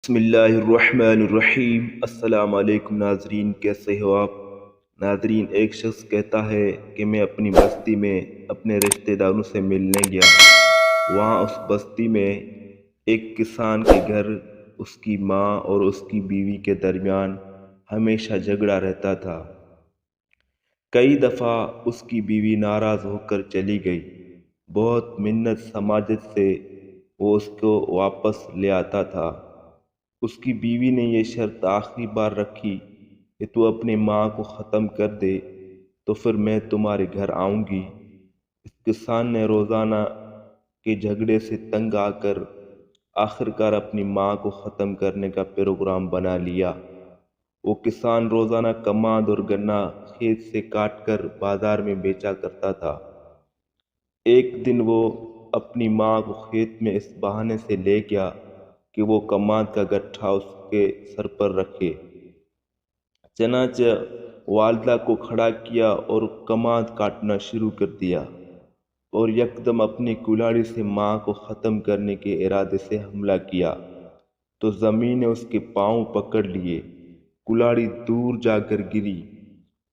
بسم اللہ الرحمن الرحیم۔ السلام علیکم ناظرین، کیسے ہو آپ؟ ناظرین، ایک شخص کہتا ہے کہ میں اپنی بستی میں اپنے رشتہ داروں سے ملنے گیا۔ وہاں اس بستی میں ایک کسان کے گھر اس کی ماں اور اس کی بیوی کے درمیان ہمیشہ جھگڑا رہتا تھا۔ کئی دفعہ اس کی بیوی ناراض ہو کر چلی گئی۔ بہت منت سماجت سے وہ اس کو واپس لے آتا تھا۔ اس کی بیوی نے یہ شرط آخری بار رکھی کہ تو اپنی ماں کو ختم کر دے تو پھر میں تمہارے گھر آؤں گی۔ اس کسان نے روزانہ کے جھگڑے سے تنگ آ کر آخرکار اپنی ماں کو ختم کرنے کا پروگرام بنا لیا۔ وہ کسان روزانہ کماد اور گنا کھیت سے کاٹ کر بازار میں بیچا کرتا تھا۔ ایک دن وہ اپنی ماں کو کھیت میں اس بہانے سے لے گیا کہ وہ کماد کا گٹھا اس کے سر پر رکھے۔ چنانچہ والدہ کو کھڑا کیا اور کماد کاٹنا شروع کر دیا اور یکدم اپنی کلاڑی سے ماں کو ختم کرنے کے ارادے سے حملہ کیا تو زمین نے اس کے پاؤں پکڑ لیے۔ کلاڑی دور جا کر گری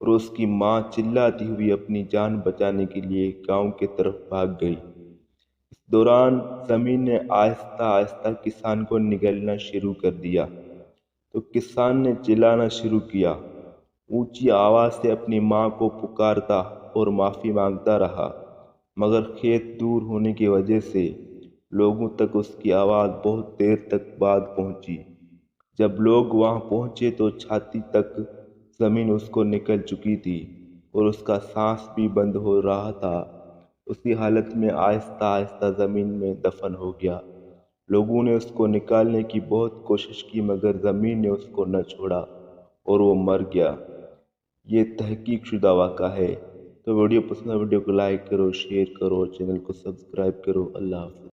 اور اس کی ماں چلاتی ہوئی اپنی جان بچانے کے لیے گاؤں کی طرف بھاگ گئی۔ اس دوران زمین نے آہستہ آہستہ کسان کو نگلنا شروع کر دیا تو کسان نے چلانا شروع کیا، اونچی آواز سے اپنی ماں کو پکارتا اور معافی مانگتا رہا، مگر کھیت دور ہونے کی وجہ سے لوگوں تک اس کی آواز بہت دیر تک بعد پہنچی۔ جب لوگ وہاں پہنچے تو چھاتی تک زمین اس کو نکل چکی تھی اور اس کا سانس بھی بند ہو رہا تھا۔ اسی حالت میں آہستہ آہستہ زمین میں دفن ہو گیا۔ لوگوں نے اس کو نکالنے کی بہت کوشش کی مگر زمین نے اس کو نہ چھوڑا اور وہ مر گیا۔ یہ تحقیق شدہ واقعہ ہے۔ تو ویڈیو پسند ہے، ویڈیو کو لائک کرو، شیئر کرو، چینل کو سبسکرائب کرو۔ اللہ حافظ۔